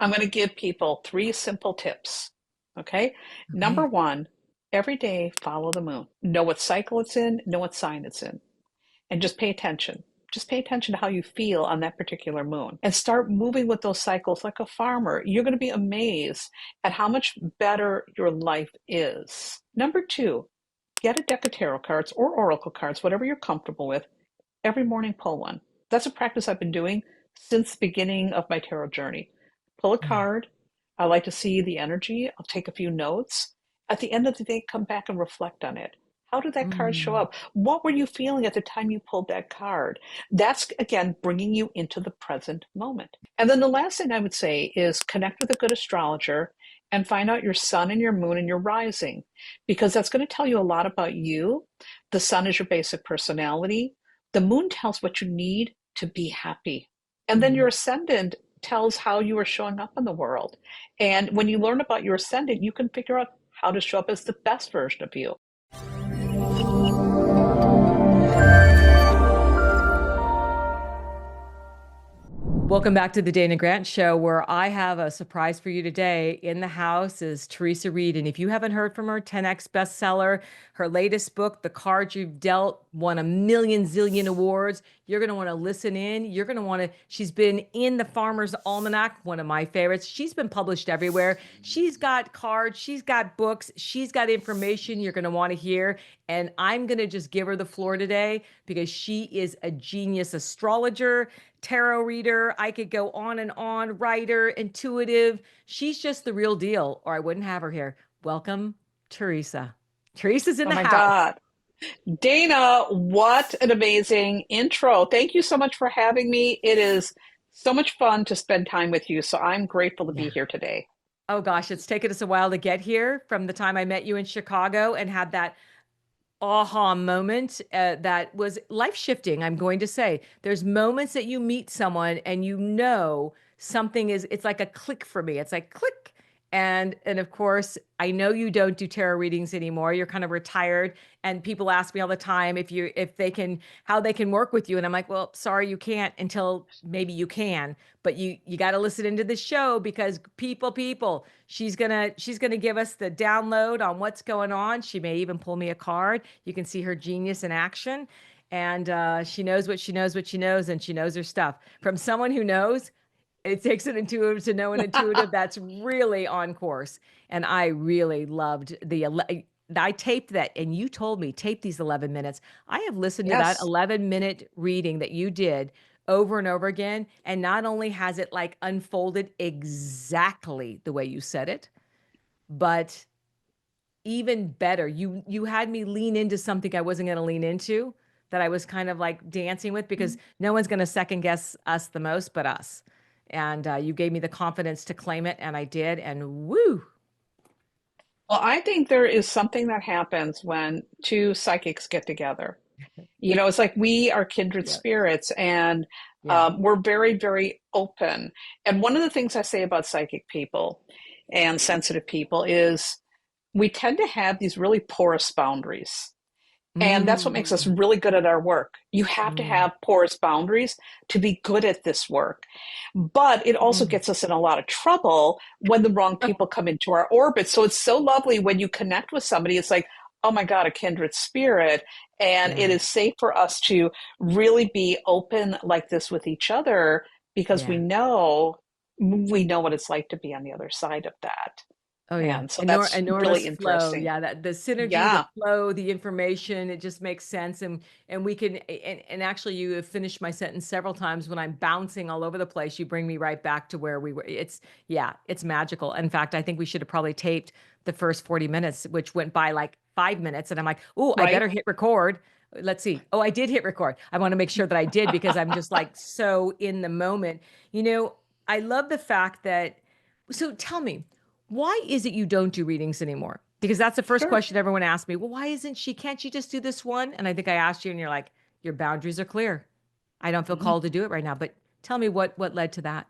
I'm going to give people three simple tips. Okay. Number Okay. one, every day follow the moon. Know what cycle it's in, know what sign it's in, and just pay attention. Just pay attention to how you feel on that particular moon and start moving with those cycles like a farmer. You're going to be amazed at how much better your life is. Number two, get a deck of tarot cards or oracle cards, whatever you're comfortable with. Every morning, pull one. That's a practice I've been doing since the beginning of my tarot journey. Pull a Yeah. card. I like to see the energy. I'll take a few notes. At the end of the day, come back and reflect on it. How did that card show Mm. up? What were you feeling at the time you pulled that card? That's, again, bringing you into the present moment. And then the last thing I would say is connect with a good astrologer and find out your sun and your moon and your rising, because that's going to tell you a lot about you. The sun is your basic personality. The moon tells what you need to be happy. And then your Mm. ascendant tells how you are showing up in the world. And when you learn about your ascendant, you can figure out how to show up as the best version of you. Welcome back to the Dana Grant Show, where I have a surprise for you today. In the house is Theresa Reed. And if you haven't heard from her, 10X bestseller, her latest book, The Cards You've Dealt, won a million zillion awards. You're going to want to listen in. You're going to want to, she's been in the Farmer's Almanac, one of my favorites. She's been published everywhere. She's got cards, she's got books, she's got information you're going to want to hear. And I'm going to just give her the floor today because she is a genius astrologer, tarot reader. I could go on, writer, intuitive. She's just the real deal, or I wouldn't have her here. Welcome, Theresa. Teresa's in Oh the my house. God. Dana, what an amazing intro. Thank you so much for having me. It is so much fun to spend time with you. So I'm grateful to be Yeah. here today. Oh gosh, it's taken us a while to get here from the time I met you in Chicago and had that aha moment that was life shifting. I'm going to say there's moments that you meet someone and you know something is, it's like a click for me. It's like click. And of course, I know you don't do tarot readings anymore. You're kind of retired. And people ask me all the time if they can, how they can work with you. And I'm like, well, sorry, you can't until maybe you can. But you got to listen into the show because people, she's gonna give us the download on what's going on. She may even pull me a card. You can see her genius in action. And she knows what she knows, what she knows, and she knows her stuff. From someone who knows, it takes an intuitive to know an intuitive that's really on course. And I really loved I taped that, and you told me tape these 11 minutes. I have listened to that Yes. 11-minute reading that you did over and over again. And not only has it like unfolded exactly the way you said it, but even better, you had me lean into something I wasn't going to lean into, that I was kind of like dancing with, because no one's going to second guess us the most but us. And you gave me the confidence to claim it, and I did. And woo, Well, I think there is something that happens when two psychics get together. You know, it's like we are kindred yeah, spirits and yeah. we're very, very open. And one of the things I say about psychic people and sensitive people is we tend to have these really porous boundaries. And that's what makes us Mm, really good at our work. You have to mm, have porous boundaries to be good at this work. But it also mm. gets us in a lot of trouble when the wrong people come into our orbit. So it's so lovely when you connect with somebody, it's like, oh my God, a kindred spirit. And it Yeah, is safe for us to really be open like this with each other because yeah. we know what it's like to be on the other side of that. Oh yeah, And so that's enormous really flow. interesting. Yeah, that the synergy, the Yeah, flow, the information, it just makes sense. And we can and actually you have finished my sentence several times. When I'm bouncing all over the place, you bring me right back to where we were. It's yeah, it's magical. In fact, I think we should have probably taped the first 40 minutes, which went by like 5 minutes, and I'm like, oh, I right. better hit record. Let's see. Oh, I did hit record. I want to make sure that I did because I'm just like so in the moment. You know, I love the fact that, so tell me, why is it you don't do readings anymore? Because that's the first Sure. question everyone asks me. Well, why isn't she? Can't she just do this one? And I think I asked you, and you're like, your boundaries are clear. I don't feel Mhm. called to do it right now. But tell me what led to that.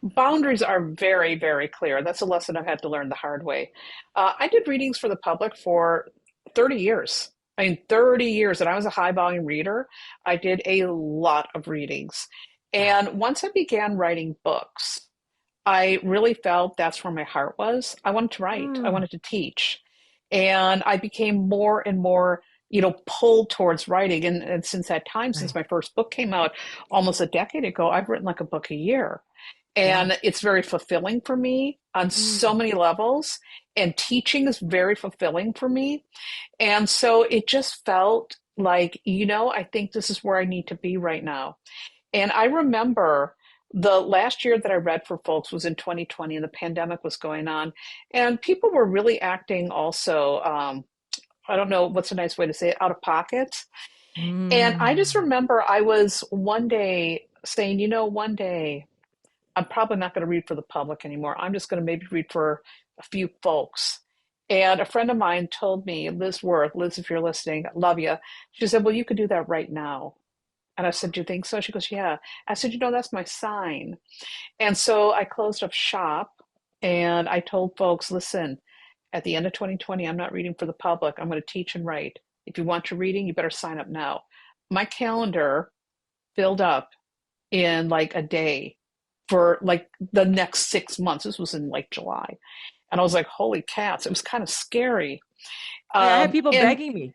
Boundaries are very, very clear. That's a lesson I've had to learn the hard way. I did readings for the public for 30 years. I mean, 30 years, and I was a high volume reader. I did a lot of readings. Wow. And once I began writing books, I really felt that's where my heart was. I wanted to write, I Mm, wanted to teach. And I became more and more, pulled towards writing. And since that time, since right. my first book came out almost a decade ago, I've written like a book a year. Wow. And it's very fulfilling for me on so Mm. many levels. And teaching is very fulfilling for me. And so it just felt like, I think this is where I need to be right now. And I remember the last year that I read for folks was in 2020, and the pandemic was going on. And people were really acting also, I don't know what's a nice way to say it, out of pocket. And I just Mm. remember I was one day saying, one day I'm probably not going to read for the public anymore. I'm just going to maybe read for a few folks. And a friend of mine told me, Liz Worth, Liz, if you're listening, love you. She said, well, you could do that right now. And I said, do you think so? She goes, yeah. I said, that's my sign. And so I closed up shop and I told folks, listen, at the end of 2020, I'm not reading for the public. I'm going to teach and write. If you want your reading, you better sign up now. My calendar filled up in like a day for like the next 6 months. This was in like July. And I was like, holy cats, it was kind of scary. I had people And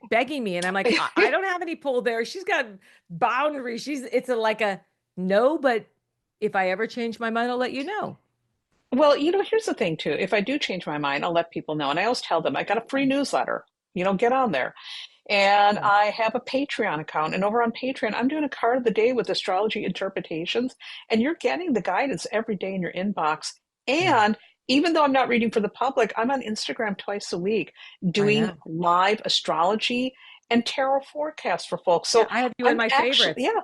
begging me, and I'm like, I don't have any pull there. She's got boundaries. It's like a no, but if I ever change my mind, I'll let you know. well, here's the thing too. If I do change my mind, I'll let people know. And I always tell them I got a free newsletter. Get on there. And Right. I have a Patreon account. And over on Patreon, I'm doing a card of the day with astrology interpretations. And you're getting the guidance every day in your inbox. Yeah, And even though I'm not reading for the public, I'm on Instagram twice a week I doing know. live astrology and tarot forecasts for folks. Yeah, So I have you in I'm my actually, favorites. yeah,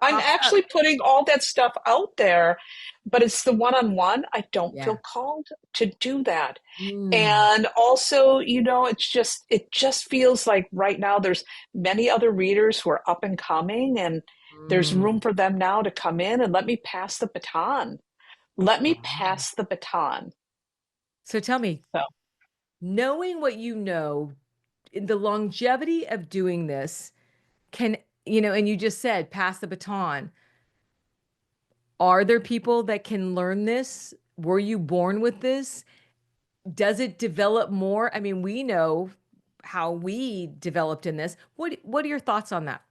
I'm Pops up. actually putting all that stuff out there, but it's the one-on-one. I don't feel Yeah. called to do that. Mm, And also, it just feels like right now there's many other readers who are up and coming, and there's room mm. for them now to come in and let me pass the baton. Let me Wow. pass the baton. So tell me, So, knowing what you know, in the longevity of doing this, can, and you just said pass the baton. Are there people that can learn this? Were you born with this? Does it develop more? I mean, we know how we developed in this. What are your thoughts on that?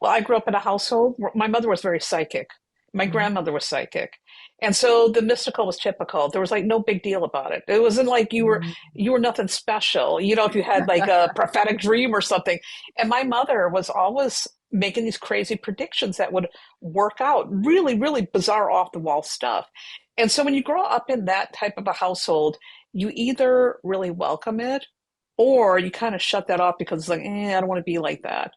well, I grew up in a household where my mother was very psychic. My Mhm. grandmother was psychic. And so the mystical was typical. There was like no big deal about it. It wasn't like Mm. you were nothing special, if you had like a prophetic dream or something. And my mother was always making these crazy predictions that would work out, really, really bizarre off the wall stuff. And so when you grow up in that type of a household, you either really welcome it or you kind of shut that off because it's like, I don't want to be like that.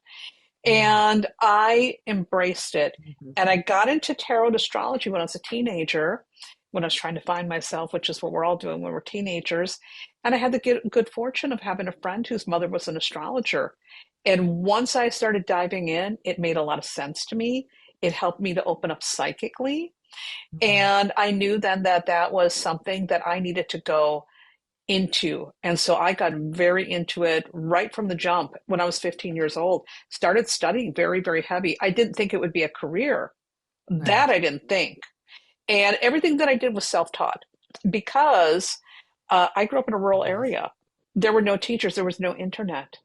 Mm. And I embraced it. And I Interesting. got into tarot and astrology when I was a teenager, when I was trying to find myself, which is what we're all doing when we're teenagers. And I had the good fortune of having a friend whose mother was an astrologer. And once I started diving in, it made a lot of sense to me. It helped me to open up psychically. Mhm. And I knew then that that was something that I needed to go into. And so I got very into it right from the jump when I was 15 years old. Started studying very, very heavy. I didn't think it would be a career. That Right. I didn't think. And everything that I did was self taught because I grew up in a rural Yes. area. There were no teachers, there was no internet.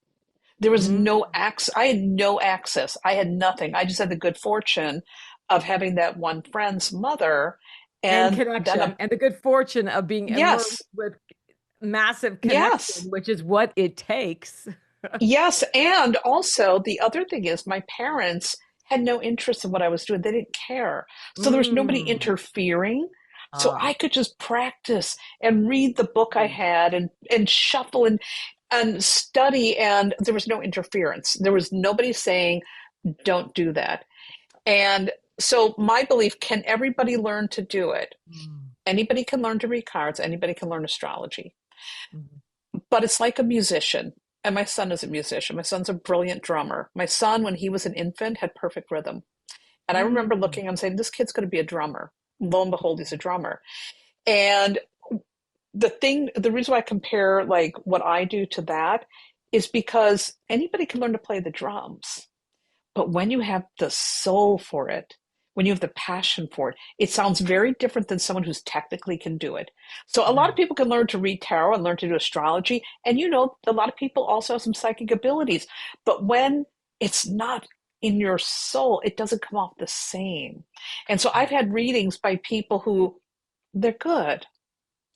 There was no Mm. access. I had no access. I had nothing. I just had the good fortune of having that one friend's mother. And And then, connection and the good fortune of being immersed yes, with massive connection, yes. which is what it takes. Yes, and also the other thing is my parents had no interest in what I was doing. They didn't care. So there was nobody Mm. interfering. So I Ah. could just practice and read the book I Mm. had and shuffle and study and there was no interference. There was nobody saying don't do that. And so my belief, can everybody learn to do it? Mm. Anybody can learn to read cards, anybody can learn astrology. Mhm. But it's like a musician. And my son is a musician. My son's a brilliant drummer. My son, when he was an infant, had perfect rhythm. And I remember Mm. looking and saying, this kid's going to be a drummer. Lo and behold, he's a drummer. And the reason why I compare like what I do to that is because anybody can learn to play the drums. But when you have the soul for it, when you have the passion for it, it sounds very different than someone who's technically can do it. So a lot of Right. people can learn to read tarot and learn to do astrology. And a lot of people also have some psychic abilities. But when it's not in your soul, it doesn't come off the same. And so I've Right. had readings by people who they're good,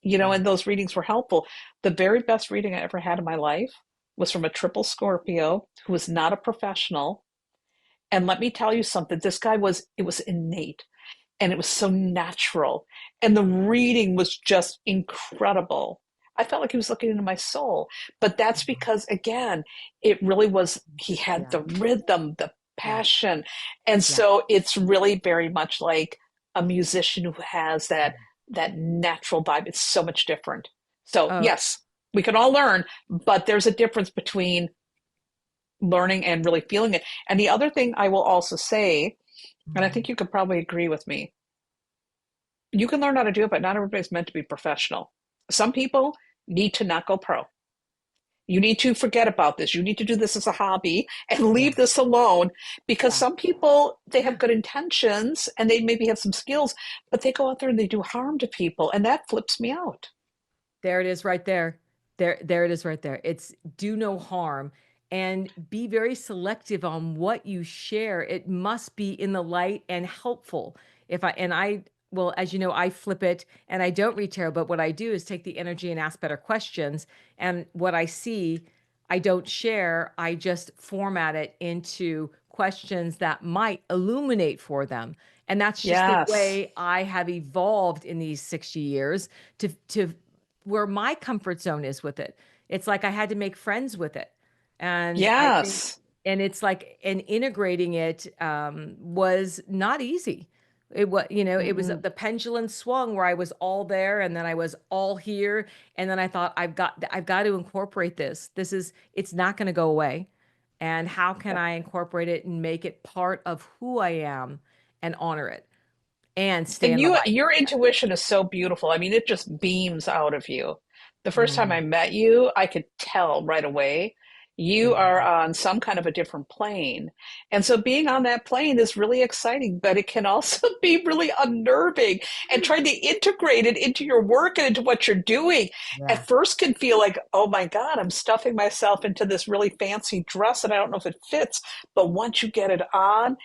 Yeah. and those readings were helpful. The very best reading I ever had in my life was from a triple Scorpio who was not a professional. And let me tell you something, it was innate and it was so natural. And the reading was just incredible. I felt like he was looking into my soul. But that's because, again, it really was, he had Yeah. the rhythm, the Yeah. passion. And Yeah. so it's really very much like a musician who has that natural vibe. It's so much different. So, Oh, yes, we can all learn, but there's a difference between learning and really feeling it. And the other thing I will also say, and I think mhm. you could probably agree with me, you can learn how to do it, but not everybody's meant to be professional. Some people need to not go pro. You need to forget about this. You need to do this as a hobby and Yeah. leave this alone because Yeah. some people, they have Yeah. good intentions and they maybe have some skills, but they go out there and they do harm to people. And that flips me out. There it is right there. There it is right there. It's do no harm and be very selective on what you share. It must be in the light and helpful. If I and I well, as you know, I flip it and I don't read tarot, but what I do is take the energy and ask better questions. And what I see, I don't share. I just format it into questions that might illuminate for them. And that's just the Yes. way I have evolved in these 60 years to where my comfort zone is with it. It's like I had to make friends with it. And I think, Yes. and it's like, and integrating it was not easy. It was, it was Mm-mm. the pendulum swung where I was all there and then I was all here. And then I thought, I've got to incorporate this. It's not going to go away. And how can I incorporate it and make it part of who I am and honor it and stay And in the light? your intuition is so beautiful. I mean, it just beams out of you. The first time I Mm, met you, I could tell right away you are yeah. on some kind of a different plane. And so being on that plane is really exciting, but it can also be really unnerving. And trying to integrate it into your work and into what you're doing Yeah. at first can feel like, oh my God, I'm stuffing myself into this really fancy dress and I don't know if it fits. But once you get it on,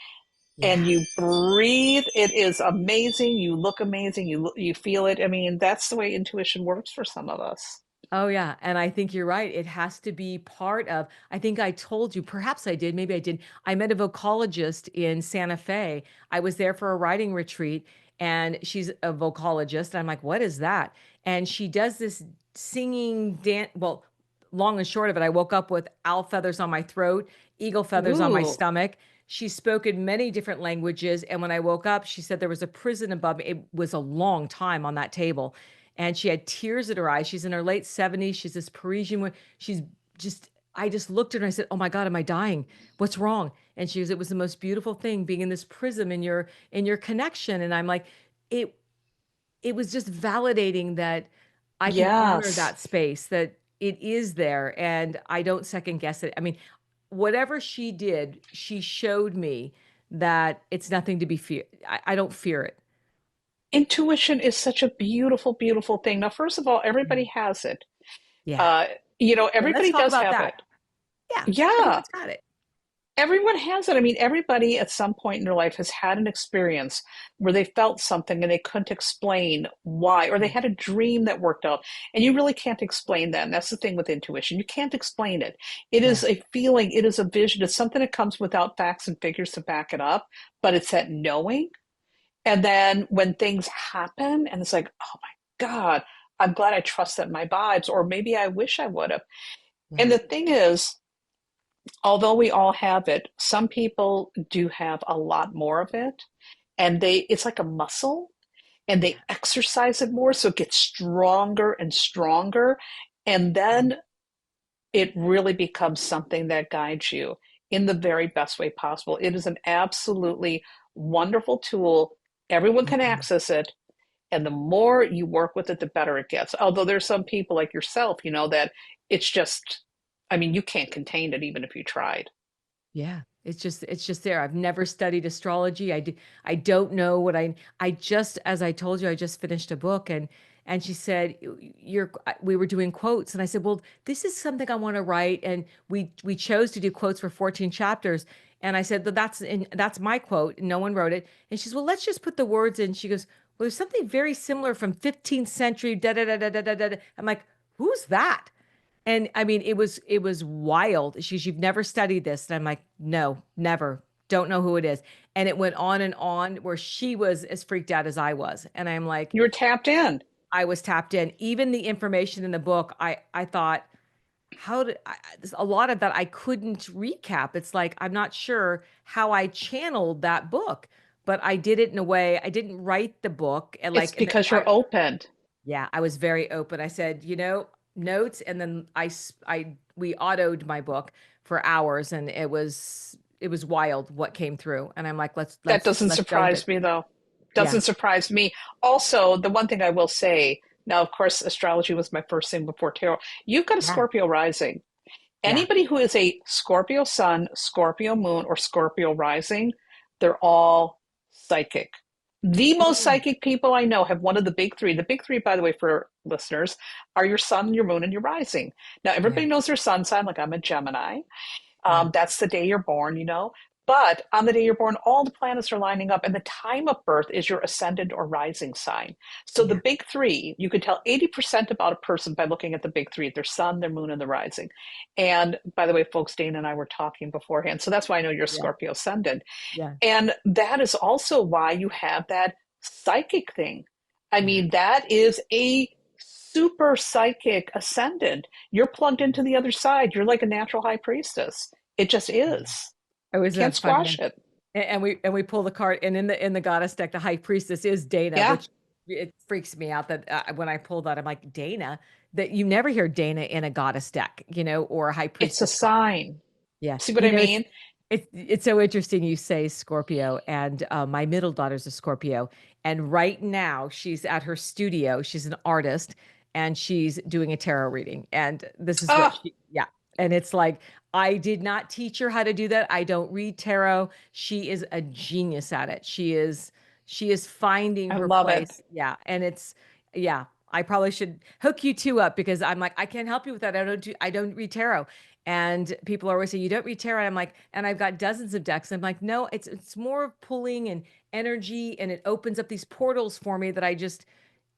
and Yeah. you breathe, it is amazing. You look amazing. You feel it. I mean, that's the way intuition works for some of us. Oh, yeah, and I think you're right. It has to be part of I think I told you, perhaps I did, maybe I didn't. I met a vocalogist in Santa Fe. I was there for a writing retreat, and she's a vocalogist. I'm like, "What is that?" And she does this singing dance. Well, long and short of it, I woke up with owl feathers on my throat, eagle feathers on my Ooh, stomach. She spoke in many different languages, and when I woke up, she said there was a prison above me. It was a long time on that table and she had tears in her eyes. She's in her late 70s. She's this Parisian woman. She's just, I just looked at her and I said, "Oh my God, am I dying? What's wrong?" And she was, "It was the most beautiful thing being in this prism in your connection." And I'm like, it it was just validating that I can honor yes. that space, that it is there and I don't second guess it. I mean, whatever she did, she showed me that it's nothing to be fear. I don't fear it. Intuition is such a beautiful, beautiful thing. Now, first of all, everybody Mm. has it. Yeah. Uh, Yeah. Let's everybody talk does about have that. it. Yeah. Yeah, Everyone's got it. everyone has it. I mean, everybody at some point in their life has had an experience where they felt something and they couldn't explain why, or they Yeah. had a dream that worked out, and you really can't explain that. And that's the thing with intuition. You can't explain it. It Yeah. is a feeling, it is a vision, it's something that comes without facts and figures to back it up, but it's that knowing. And then when things happen, and it's like, oh my God, I'm glad I trusted my vibes, or maybe I wish I would have. And Yeah. the thing is, although we all have it, some people do have a lot more of it. And it's like a muscle and Yeah. they exercise it more. So it gets stronger and stronger. And Mm, then it really becomes something that guides you in the very best way possible. It is an absolutely wonderful tool. Everyone can mhm. access it. And the more you work with it, the better it gets. Although there's some people like yourself, that it's just, I mean, you can't contain it even if you tried. Yeah. It's just there. I've never studied astrology. I don't know what I just, as I told you, I just finished a book, and she said, you're, we were doing quotes. And I said, well, this is something I want to write. And we chose to do quotes for 14 chapters. And I said, that's my quote. No one wrote it. And she says, well, let's just put the words in. She goes, well, there's something very similar from 15th century, da da da da da da da. I'm like, who's that? And I mean, it was wild. She's, you've never studied this. And I'm like, no, never. Don't know who it is. And it went on and on where she was as freaked out as I was. And I'm like, You're tapped in. I was tapped in. Even the information in the book, I thought, there's a lot of that I couldn't recap. It's like I'm not sure how I channeled that book, but I did it in a way. I didn't write the book and It's like, and because I, you're open. yeah, I was very open. I said, notes, and then we autoed my book for hours, and it was wild what came through. And I'm like, That doesn't let's dump it. surprise me, though. Yeah, Doesn't surprise me. Also, the one thing I will say now, of course, astrology was my first thing before tarot. You've got a yeah, Scorpio rising. yeah. Anybody who is a Scorpio sun, Scorpio moon, or Scorpio rising, they're all psychic. The most Mm, psychic people I know have one of the big three. The big three, by the way, for listeners, are your sun, your moon, and your rising. Now, yeah, everybody knows their sun sign, like I'm a Gemini. yeah, That's the day you're born, But on the day you're born, all the planets are lining up, and the time of birth is your ascendant or rising sign. So the yeah, big three, you can tell 80% about a person by looking at the big three, their sun, their moon, and the rising. And by the way, folks, Dana and I were talking beforehand. So that's why I know you're yeah, Scorpio ascendant. yeah, And that is also why you have that psychic thing. I yeah, mean, that is a super psychic ascendant. You're plugged into the other side. You're like a natural high priestess. It just yeah. is. It was Can't funny, squash it. and we pull the card, and in the goddess deck, the high priestess is Dana, Yeah, which it freaks me out that when I pull that, I'm like, Dana, that you never hear Dana in a goddess deck, or a high it's a priestess card. sign. Yeah. See what I mean? It's so interesting you say Scorpio, and my middle daughter's a Scorpio, and right now she's at her studio. She's an artist, and she's doing a tarot reading. And this is what Oh, she, yeah. And it's like, I did not teach her how to do that. I don't read tarot. She is a genius at it. She is finding I her love it. place. Yeah. And it's, yeah, I probably should hook you two up because I'm like, I can't help you with that. I don't read tarot. And people always say, you don't read tarot. I'm like, and I've got dozens of decks. I'm like, no, it's more of pulling and energy, and it opens up these portals for me that I just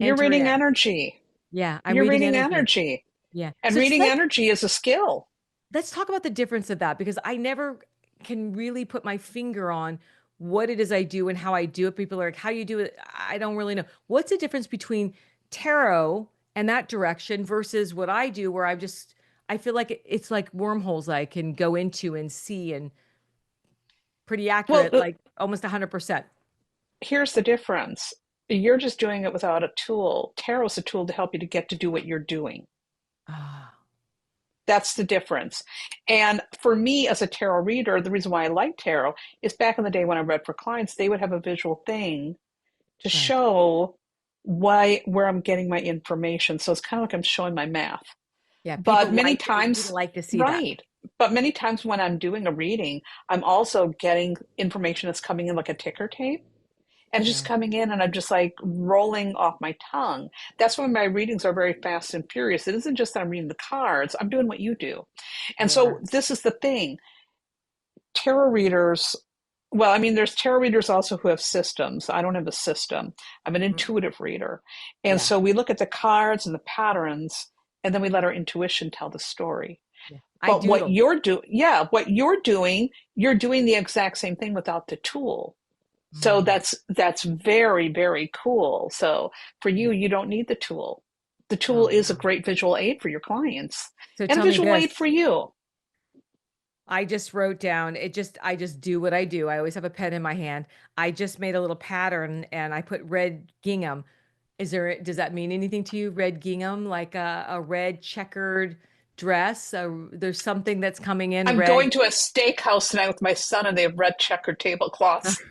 You're enter reading in. energy. Yeah, I'm You're reading reading energy. energy. Yeah. And So just reading energy is a skill. let's talk about the difference of that because I never can really put my finger on what it is I do and how I do it. People are like, how you do it? I don't really know. What's the difference between tarot and that direction versus what I do, where I feel like it's like wormholes I can go into and see and pretty Well, accurate, like almost 100%. here's the difference. You're just doing it without a tool. Tarot is a tool to help you to get to do what you're doing. Ah, That's the difference. And for me as a tarot reader, the reason why I like tarot is back in the day when I read for clients, they would have a visual thing to right. show where I'm getting my information. So it's kind of like I'm showing my math. Yeah, But many people times, like to see that. right. But many times when I'm doing a reading, I'm also getting information that's coming in like a ticker tape. And it's just Yeah. coming in, and I'm just like rolling off my tongue. That's why my readings are very fast and furious. It isn't just that I'm reading the cards, I'm doing what you do. And Yeah. so this is the thing. Tarot readers, well, I mean, there's tarot readers also who have systems. I don't have a system. I'm an Mm, intuitive reader. And yeah. so we look at the cards and the patterns, and then we let our intuition tell the story. Yeah. I But what doodle. you're doing, yeah, what you're doing the exact same thing without the tool. So Mm, that's very, very cool. So for yeah. you, you don't need the tool. The tool Oh, is a wow. great visual aid for your clients So and a tell me visual aid this. for you. I just wrote down, I just do what I do. I always have a pen in my hand. I just made a little pattern and I put red gingham. Does that mean anything to you? Red gingham, like a red checkered dress? There's something that's coming in I'm red. going to a steakhouse tonight with my son, and they have red checkered tablecloths.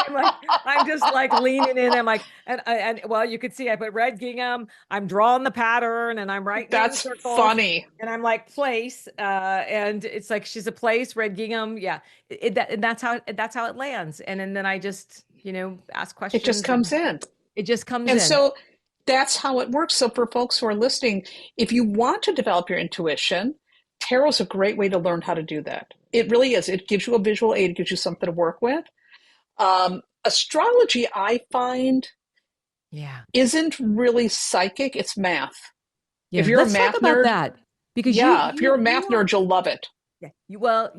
I'm like, I'm just like leaning in. I'm like, and well, you could see I put red gingham. I'm drawing the pattern and I'm writing in That's circles. funny. And I'm like, place. And it's like she's a place, red gingham. Yeah. And that's how it lands. And then I just, ask It just questions comes and in. it just comes And in. so that's how it works. So for folks who are listening, if you want to develop your intuition, tarot is a great way to learn how to do that. It really is. It gives you a visual aid. It gives you something to work with. Astrology, I find, Yeah. isn't really psychic. It's math. If Yeah. you're a Let's talk math about nerd, that because yeah, if you're a math nerd, you'll love it. yeah. Well,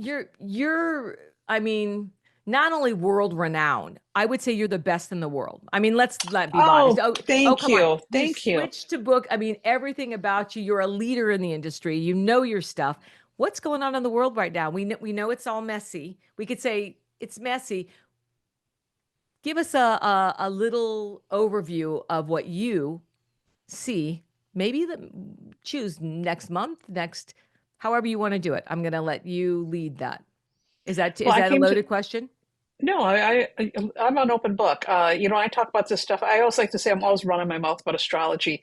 I mean, not only world renowned, I would say you're the best in the world. I mean, let be honest. Oh, Oh, thank come on. you. You Thank you. switched to book. I mean, everything about you. You're a leader in the industry. You know your stuff. What's going on in the world right now? We know it's all messy. We could say it's messy. Give us a little overview of what you see. Maybe choose next month, however you want to do it. I'm going to let you lead that. Is Well, I that a came to, loaded question? no, I'm an open book. I talk about this stuff. I always like to say I'm always running my mouth about astrology.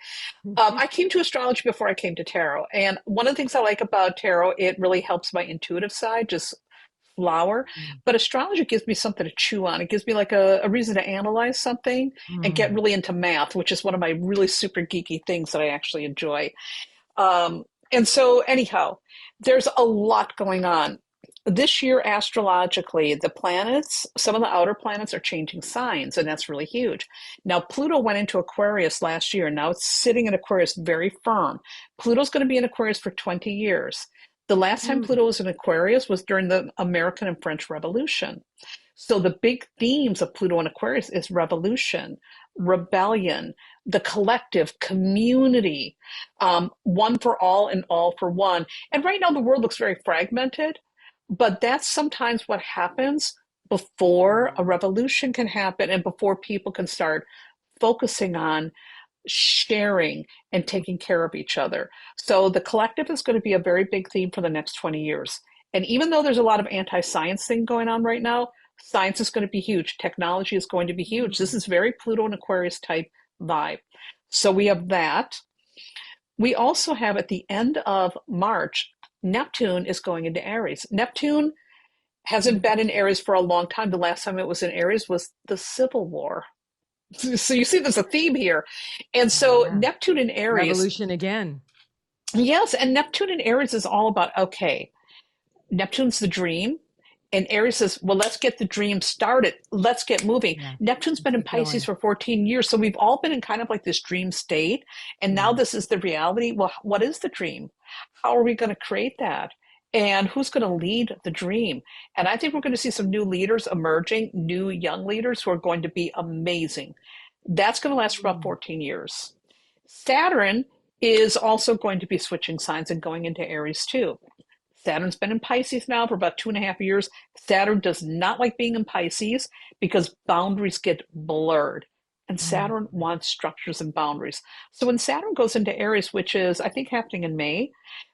I came to astrology before I came to tarot. And one of the things I like about tarot, it really helps my intuitive side, just flower. But astrology gives me something to chew on. It gives me like a reason to analyze something and get Mm. really into math, which is one of my really super geeky things that I actually enjoy. And so, anyhow, there's a lot going on. This year, astrologically, the planets, some of the outer planets are changing signs, and that's really huge. Now, Pluto went into Aquarius last year. Now it's sitting in Aquarius very firm. Pluto's going to be in Aquarius for 20 years. The last time Mm. Pluto was in Aquarius was during the American and French Revolution. So the big themes of Pluto and Aquarius is revolution, rebellion, the collective, community, one for all and all for one. And right now the world looks very fragmented, but that's sometimes what happens before a revolution can happen and before people can start focusing on sharing and taking care of each other. So the collective is going to be a very big theme for the next 20 years. And even though there's a lot of anti-science thing going on right now, science is going to be huge. Technology is going to be huge. This Mm. is very Pluto and Aquarius type vibe. So we have that. We also have at the end of March, Neptune is going into Aries. Neptune hasn't been in Aries for a long time. The last time it was in Aries was the Civil War. So you see there's a theme here. And so Yeah. Neptune in Aries, Revolution again. yes, and Neptune in Aries is all about, okay, Neptune's the dream. And Aries says, well, let's get the dream started. Let's get moving. Yeah. Neptune's Let's been in get Pisces going. for 14 years. So we've all been in kind of like this dream state. And now Yeah. this is the reality. Well, what is the dream? How are we going to create that? And who's going to lead the dream? And I think we're going to see some new leaders emerging, new young leaders who are going to be amazing. That's going to last for about Mm. 14 years. Saturn is also going to be switching signs and going into Aries too. Saturn's been in Pisces now for about 2.5 years. Saturn does not like being in Pisces because boundaries get blurred. And Mm. Saturn wants structures and boundaries. So when Saturn goes into Aries, which is, I think, happening in May,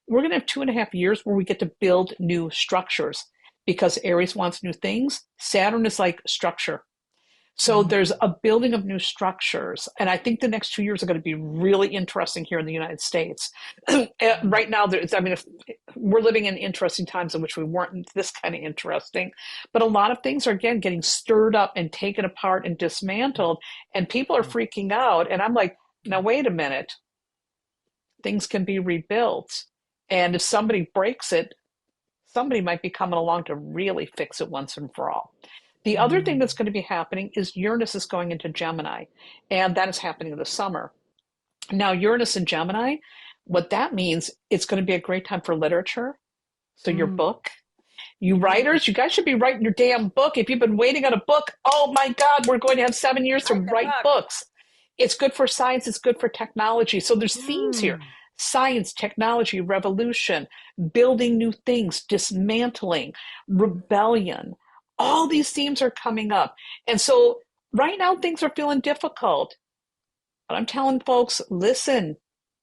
we're going to have 2.5 years where we get to build new structures because Aries wants new things. Saturn is like structure. So Mm. there's a building of new structures. And I think the next 2 years are going to be really interesting here in the United States. Mm. Right now, if we're living in interesting times in which we weren't this kind of interesting. But a lot of things are, again, getting stirred up and taken apart and dismantled. And people are freaking out. And I'm like, now, wait a minute. Things can be rebuilt. And if somebody breaks it, somebody might be coming along to really fix it once and for all. The other thing Mm. that's going to be happening is Uranus is going into Gemini, and that is happening this summer. Now, Uranus in Gemini, what that means, it's going to be a great time for literature. So, your Mm. book, you Mm. writers, you guys should be writing your damn book. If you've been waiting on a book, oh my God, we're going to have 7 years to Write the write book. books. It's good for science, it's good for technology. So there's themes here: Mm. science, technology, revolution, building new things, dismantling, rebellion. All these themes are coming up. And so right now things are feeling difficult. But I'm telling folks, listen,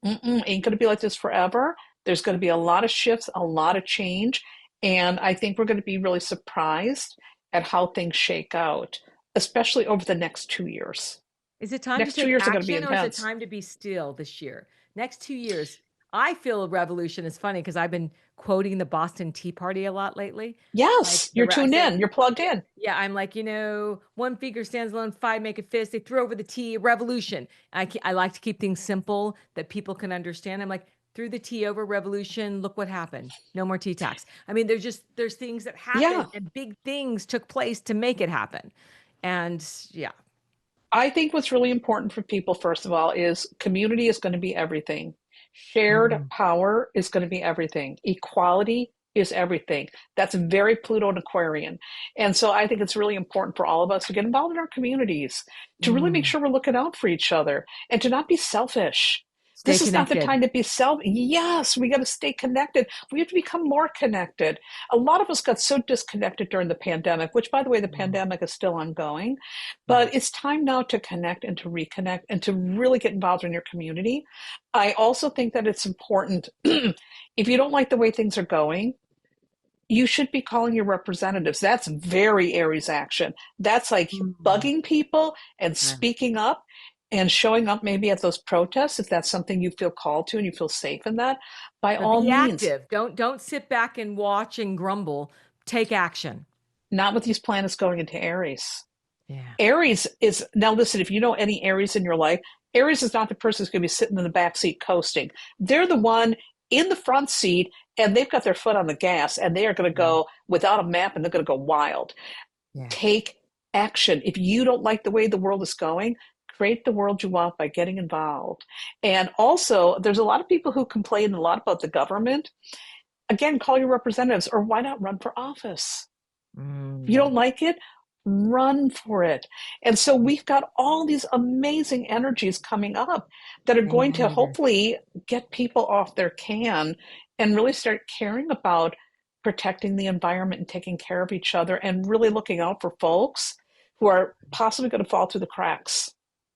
ain't going to be like this forever. There's going to be a lot of shifts, a lot of change. And I think we're going to be really surprised at how things shake out, especially over the next 2 years. Is it time to Next two take years are going to be action or is it intense. time to be still this year? Next 2 years, I feel a revolution is funny because I've been quoting the Boston Tea Party a lot lately. Like Yes, you're I tuned say, in. You're plugged yeah, in. yeah, I'm like, one figure stands alone, five make a fist. They throw over the tea, revolution. I like to keep things simple that people can understand. I'm like, threw the tea over, revolution. Look what happened. No more tea tax. I mean, there's things that happen Yeah. and big things took place to make it happen. And yeah. I think what's really important for people, first of all, is community is going to be everything. Shared Mhm. power is going to be everything. Equality is everything. That's very Pluto and Aquarian. And so I think it's really important for all of us to get involved in our communities, to really make Mm. sure we're looking out for each other and to not be selfish. Stay This is not the connected. time to be self. Yes, we got to stay connected. We have to become more connected. A lot of us got so disconnected during the pandemic, which, by the way, the Mm. pandemic is still ongoing. Yeah. But it's time now to connect and to reconnect and to really get involved in your community. I also think that it's important if you don't like the way things are going, you should be calling your representatives. That's very Aries action. That's like Mm. bugging people and Yeah. speaking up and showing up maybe at those protests if that's something you feel called to and you feel safe in that. By But all be means, active. Don't sit back and watch and grumble. Take action. not with these planets going into Aries. Yeah. Aries is now listen, if you know any Aries in your life, Aries is not the person who's going to be sitting in the back seat coasting. They're the one in the front seat and they've got their foot on the gas and they are going to Yeah. go without a map and they're going to go wild. Yeah. Take action. If you don't like the way the world is going, create the world you want by getting involved. And also, there's a lot of people who complain a lot about the government. Again, call your representatives or why not run for office? If you don't Mm. like it, run for it. And so we've got all these amazing energies coming up that are going to Amen. hopefully get people off their can and really start caring about protecting the environment and taking care of each other and really looking out for folks who are possibly going to fall through the cracks.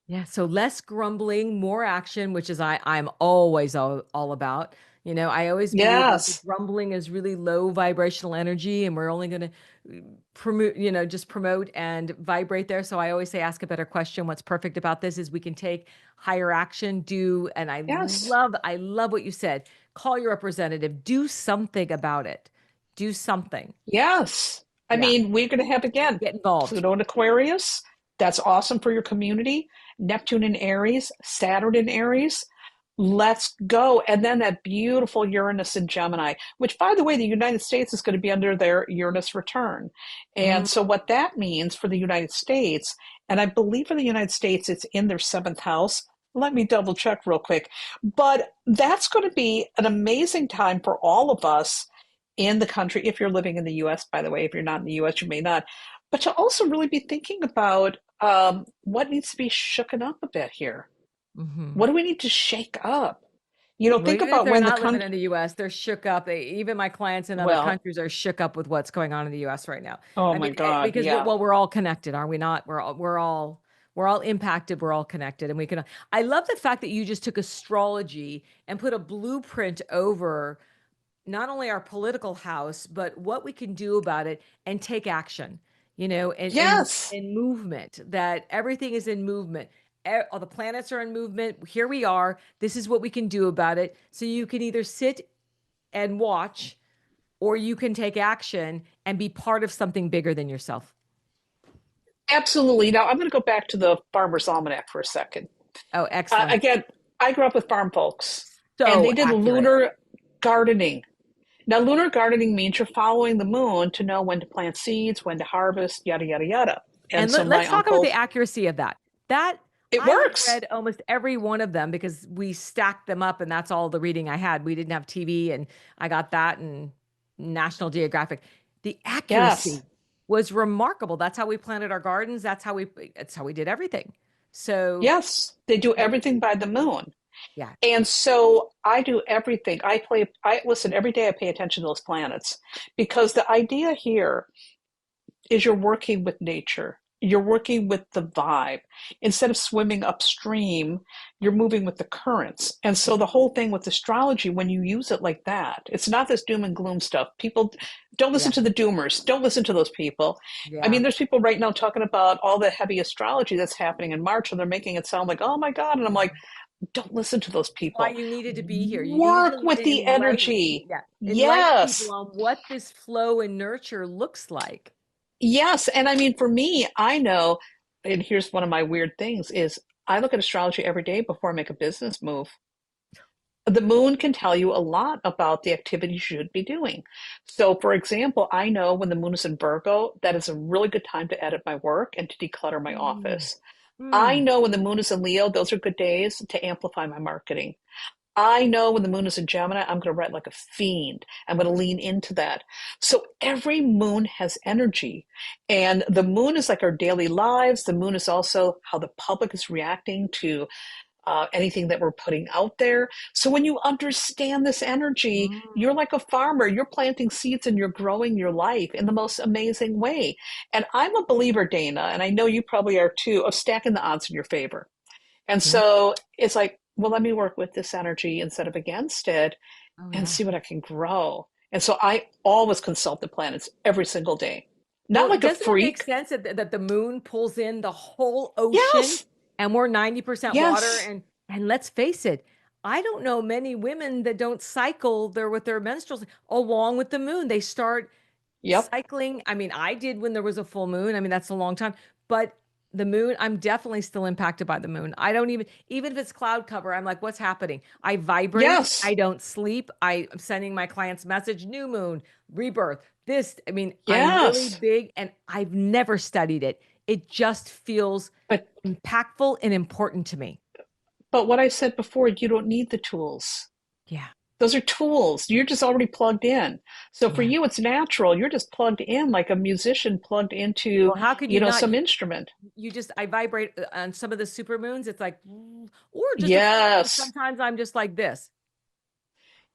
Yeah, so less grumbling, more action, which is I'm always all about. I always believe that the Yes. grumbling is really low vibrational energy, and we're only going to promote, just promote and vibrate there. So I always say, ask a better question. What's perfect about this is we can take higher action, and Yes. I love what you said. Call your representative, do something about it, do something. Yes. I Yeah, mean, we're going to have again get involved. Pluto in Aquarius. That's awesome for your community. Neptune in Aries, Saturn in Aries. Let's go. And then that beautiful Uranus in Gemini, which, by the way, the United States is going to be under their Uranus return. And Mm. so, what that means for the United States, and I believe for the United States, it's in their seventh house. Let me double check real quick. But that's going to be an amazing time for all of us in the country, if you're living in the US, by the way. If you're not in the US, you may not. But to also really be thinking about what needs to be shooken up a bit here. Hmm. What do we need to shake up? Well, Think even if about they're when the not living country, in the US, they're shook up. Even my clients in other well, countries are shook up with what's going on in the US right now. oh I my mean, God, because yeah. we're all connected, are we not? We're all impacted, we're all connected, and we can I love the fact that you just took astrology and put a blueprint over not only our political house, but what we can do about it and take action, and Yes, in movement, that everything is in movement. All the planets are in movement. Here we are. This is what we can do about it. So you can either sit and watch, or you can take action and be part of something bigger than yourself. absolutely. Now I'm going to go back to the Farmer's Almanac for a second. Oh, excellent. Again, I grew up with farm folks, and So they did accurate. lunar gardening. Now, lunar gardening means you're following the moon to know when to plant seeds, when to harvest, yada, yada, yada. And And so my let's talk about the uncle, accuracy of that. That it I have works. read almost every one of them because we stacked them up, and that's all the reading I had. We didn't have TV, and I got that and National Geographic. The Yes. accuracy was remarkable. That's how we planted our gardens. That's how we did everything. So, Yes. They do no, everything by the moon. yeah. And so I do everything. I listen every day, I pay attention to those planets because the idea here is you're working with nature. You're working with the vibe. Instead of swimming upstream, you're moving with the currents. And so the whole thing with astrology, when you use it like that, it's not this doom and gloom stuff. People don't listen Yeah. to the doomers. Don't listen to those people. I Yeah. mean, there's people right now talking about all the heavy astrology that's happening in March, and they're making it sound like, oh my God. And I'm Yeah. like, don't listen to those That's why people. you needed to be here. You needed Work to with the energy. yeah, enlighten people Yes. on what this flow and nurture looks like. Yes. And I mean, for me, I know, and here's one of my weird things is I look at astrology every day before I make a business move. The moon can tell you a lot about the activities you should be doing. So, for example, I know when the moon is in Virgo, that is a really good time to edit my work and to declutter my Mm. office. I Mm. know when the moon is in Leo, those are good days to amplify my marketing. I know when the moon is in Gemini, I'm going to write like a fiend. I'm going to lean into that. So every moon has energy. And the moon is like our daily lives. The moon is also how the public is reacting to anything that we're putting out there. So when you understand this energy, you're Mm. like a farmer. You're planting seeds and you're growing your life in the most amazing way. And I'm a believer, Dana, and I know you probably are too, of stacking the odds in your favor. And Yeah. so it's like, well, let me work with this energy instead of against it Oh, and yeah. see what I can grow. And so I always consult the planets every single day. Not Well, like a doesn't it make freak. sense that the moon pulls in the whole ocean Yes. and we're 90% water Yes. and let's face it, I don't know many women that don't cycle there with their menstruals along with the moon. They start Yep. cycling. I mean, I did when there was a full moon. I mean, that's a long time, but the moon, I'm definitely still impacted by the moon. I don't even if it's cloud cover, I'm like, what's happening? I vibrate. I Yes. don't sleep. I'm sending my clients message, new moon, rebirth. This, I mean, I'm really Yes. big and I've never studied it. It just feels But impactful and important to me. what I said before, you don't need the tools. Yeah. Those are tools. You're just already plugged in. So for Yeah. you, it's natural. You're just plugged in like a musician plugged into, Well, how could you not? some instrument. You just I vibrate on some of the super moons. It's like, or just a full moon. Yes. Sometimes I'm just like this.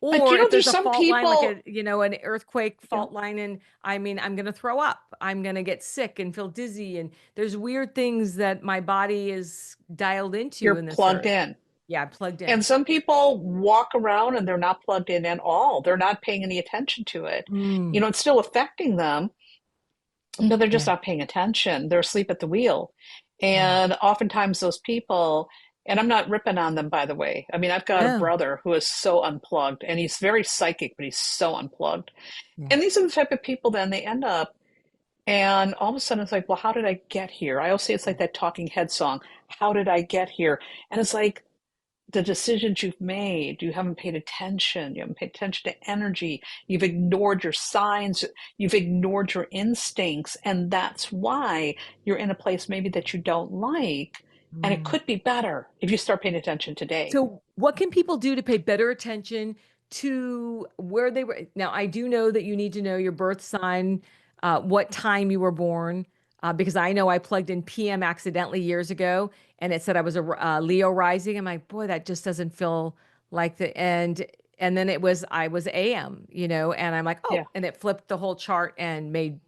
But Or if there's there's a some fault line, like people, a an earthquake yeah, fault line, and I mean, I'm gonna throw up. I'm gonna get sick and feel dizzy, and there's weird things that my body is dialed into you're in this plugged earth. in. Yeah, I'm plugged in. And some people walk around and they're not plugged in at all. They're not paying any attention to it. Mm, It's still affecting them, but they're just yeah, not paying attention. They're asleep at the wheel. yeah. And oftentimes those people, and I'm not ripping on them, by the way. I mean, I've got a No. brother who is so unplugged and he's very psychic, but he's so unplugged. Yeah. And these are the type of people then they end up, and all of a sudden it's like, well, how did I get here? I always say it's like that Talking Head song, How Did I Get Here? And it's like, the decisions you've made, you haven't paid attention. You haven't paid attention to energy. You've ignored your signs. You've ignored your instincts. And that's why you're in a place maybe that you don't like. And it Mm. could be better if you start paying attention today. So, what can people do to pay better attention to where they were? Now, I do know that you need to know your birth sign, what time you were born, because I know I plugged in PM accidentally years ago, and it said I was a Leo rising. I'm like, boy, that just doesn't feel like the end. And then I was AM, and I'm like, Yeah. oh, and it flipped the whole chart and made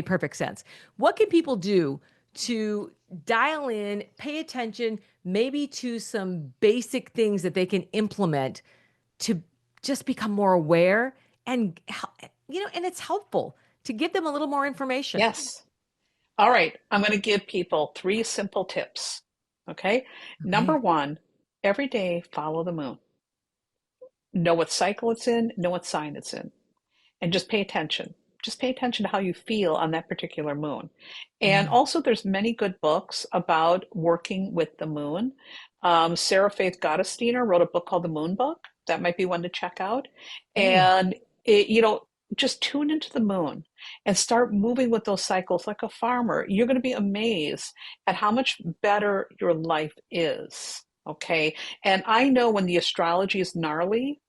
perfect sense. What can people do to dial in, pay attention, maybe to some basic things that they can implement to just become more aware and and it's helpful to give them a little more information. Yes. All right. I'm going to give people 3 simple tips. Okay. Number Okay. one, every day follow the moon. Know what cycle it's in, know what sign it's in, and just pay attention. Just pay attention to how you feel on that particular moon. And Mm. also, there's many good books about working with the moon. Sarah Faith Gottesdiener wrote a book called The Moon Book. That might be one to check out. Oh. And just tune into the moon and start moving with those cycles like a farmer. You're going to be amazed at how much better your life is. Okay. And I know when the astrology is gnarly,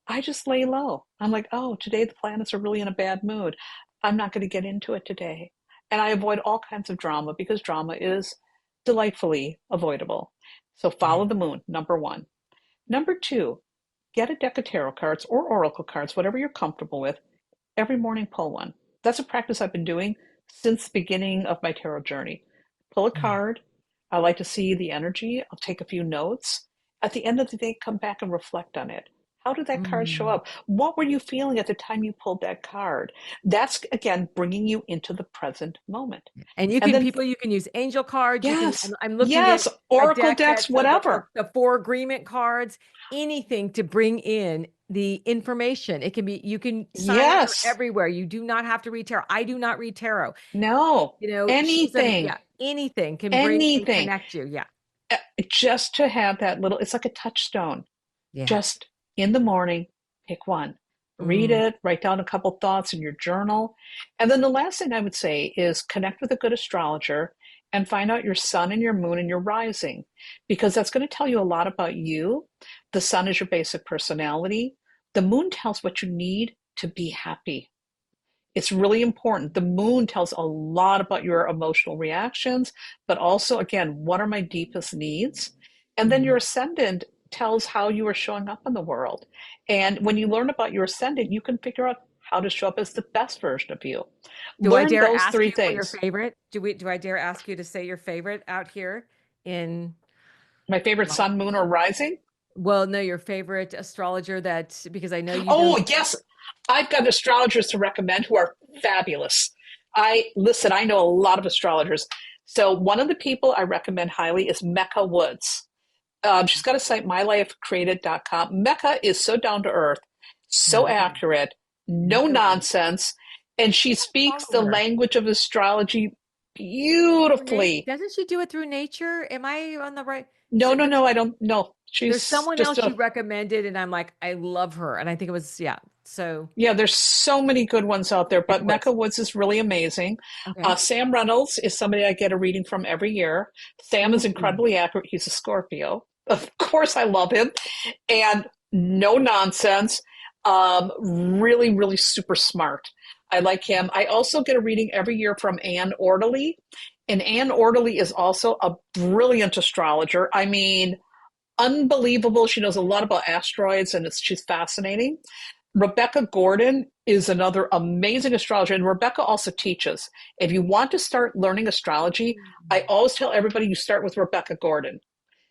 I just lay low. I'm like, oh, today the planets are really in a bad mood. I'm not going to get into it today. And I avoid all kinds of drama because drama is delightfully avoidable. So Yeah. follow the moon, number one. Number two, get a deck of tarot cards or oracle cards, whatever you're comfortable with. Every morning, pull one. That's a practice I've been doing since the beginning of my tarot journey. pull a Yeah. card. I like to see the energy. I'll take a few notes. At the end of the day, come back and reflect on it. How did that card show Mm. up? What were you feeling at the time you pulled that card? That's, again, bringing you into the present moment. And And then, you can use angel cards. You can, yes, I'm looking at yes, a oracle deck decks, that's the, whatever. the four agreement cards, anything to bring in the information. It can be, you can sign in Yes, everywhere. You do not have to read tarot. I do not read tarot. no, You know, anything, yeah, anything can bring and anything. connect you. Yeah. Uh, Just to have that little, it's like a touchstone. Yeah. Just in the morning, pick one, read Mm. it, write down a couple thoughts in your journal. And then the last thing I would say is connect with a good astrologer and find out your sun and your moon and your rising, because that's going to tell you a lot about you. The sun is your basic personality. The moon tells what you need to be happy. It's really important. The moon tells a lot about your emotional reactions, but also, again, what are my deepest needs? And then your Mhm. ascendant tells how you are showing up in the world. And when you learn about your ascendant, you can figure out how to show up as the best version of you. Do I Learn dare those ask three you for your things. favorite? Do I dare ask you to say your favorite out here in My favorite life? sun, moon, or rising? Well, no, your favorite astrologer that because I know you don't. Oh, yes. I've got astrologers to recommend who are fabulous. I know a lot of astrologers. So one of the people I recommend highly is Mecca Woods. She's got a site, mylifecreated.com. Mecca is so down to earth, so Mm, accurate, no Mecca Wood. nonsense, and she speaks Follow the her. language of astrology Through beautifully. Doesn't she do it through nature? Am I on the right? No, So no, no, I don't know. there's She's someone just else you a, recommended, and I'm like, I love her, and I think it was yeah. So yeah, there's so many good ones out there, Mecca but Mecca Woods. Woods is really amazing. Okay. Sam Reynolds is somebody I get a reading from every year. Sam is Ooh. incredibly accurate. He's a Scorpio. Of course, I love him. And no nonsense. Really, really super smart. I like him. I also get a reading every year from Anne Orderly. And Anne Orderly is also a brilliant astrologer. I mean, unbelievable. She knows a lot about asteroids and she's fascinating. Rebecca Gordon is another amazing astrologer, and Rebecca also teaches. If you want to start learning astrology, I always tell everybody you start with Rebecca Gordon.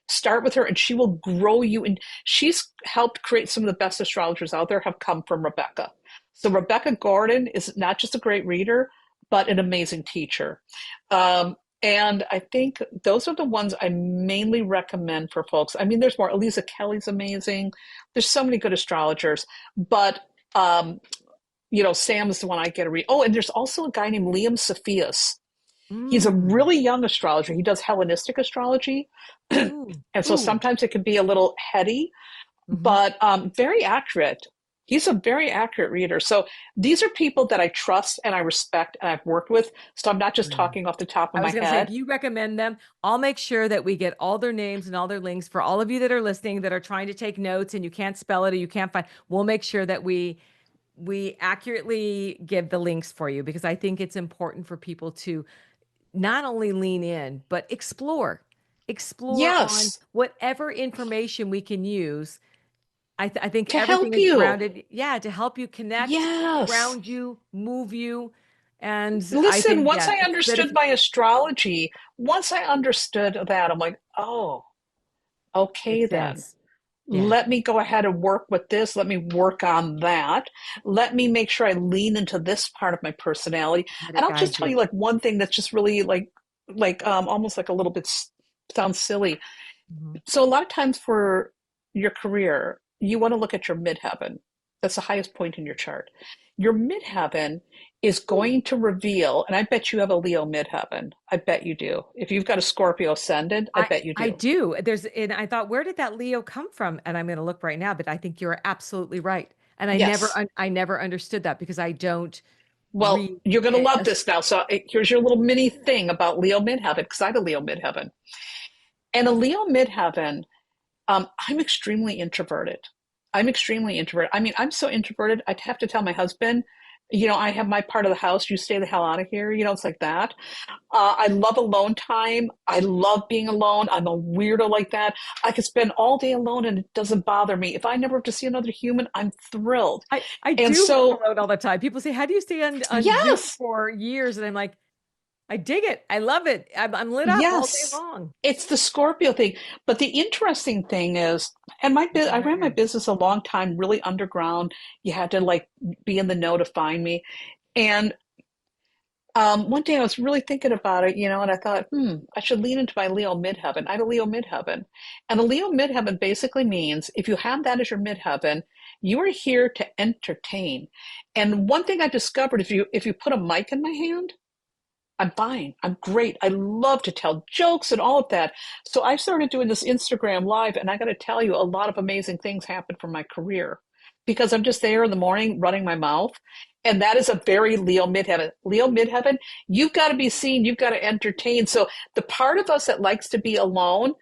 Start with her, and she will grow you. And she's helped create some of the best astrologers out there have come from Rebecca. So Rebecca Gordon is not just a great reader, but an amazing teacher. And I think those are the ones I mainly recommend for folks. I mean, there's more. Elisa Kelly's amazing. There's so many good astrologers, but um, Sam is the one I get to read. Oh, and there's also a guy named Liam Sophias. He's a Mm. really young astrologer. He does Hellenistic astrology. Ooh. And so Ooh. sometimes it can be a little heady, Hmm. but very accurate. He's a very accurate reader. So these are people that I trust and I respect and I've worked with. So I'm not just talking off the top of I my was going to say, if head. you recommend them, I'll make sure that we get all their names and all their links for all of you that are listening that are trying to take notes and you can't spell it or you can't find. We'll make sure that we accurately give the links for you because I think it's important for people to not only lean in but explore on Yes, whatever information we can use. I think to everything help is you. grounded, yeah, to help you connect, Yes. ground you, move you. And I Listen, think, once yeah, I it's good if understood my astrology, once I understood that, I'm like, oh, okay makes then. sense. Yeah, Let me go ahead and work with this. Let me work on that. Let me make sure I lean into this part of my personality. let And it I'll just guide tell you. you like one thing that's just really almost like a little bit sounds silly. Mhm. So a lot of times for your career, you want to look at your midheaven. That's the highest point in your chart. Your midheaven is Ooh. going to reveal, and I bet you have a Leo midheaven. I bet you do. If you've got a Scorpio ascendant, I bet you I do. do. And I thought, where did that Leo come from? And I'm going to look right now, but I think you're absolutely right. And Yes. I never understood that because I don't Well, read. you're going to love this now. So here's your little mini thing about Leo midheaven, because I have a Leo midheaven. And a Leo midheaven, I'm extremely introverted. I'm extremely introverted. I mean, I'm so introverted, I'd have to tell my husband, I have my part of the house, you stay the hell out of here. It's like that. I love alone time. I love being alone. I'm a weirdo like that. I could spend all day alone and it doesn't bother me. If I never have to see another human, I'm thrilled. I And do work so, alone all the time. People say, how do you stay on Zoom yes, for years? And I'm like, I dig it. I love it. I'm lit up all day Yes, long. it's the Scorpio thing. But the interesting thing is, and I ran my Yeah. business a long time, really underground. You had to like be in the know to find me. And one day I was really thinking about it, and I thought, I should lean into my Leo midheaven. I have a Leo midheaven. And a Leo midheaven basically means if you have that as your midheaven, you are here to entertain. And one thing I discovered, if you put a mic in my hand, I'm fine. I'm great. I love to tell jokes and all of that. So I started doing this Instagram live, and I got to tell you, a lot of amazing things happened from my career because I'm just there in the morning running my mouth. And that is a very Leo midheaven. Leo midheaven, you've got to be seen, you've got to entertain. So the part of us that likes to be alone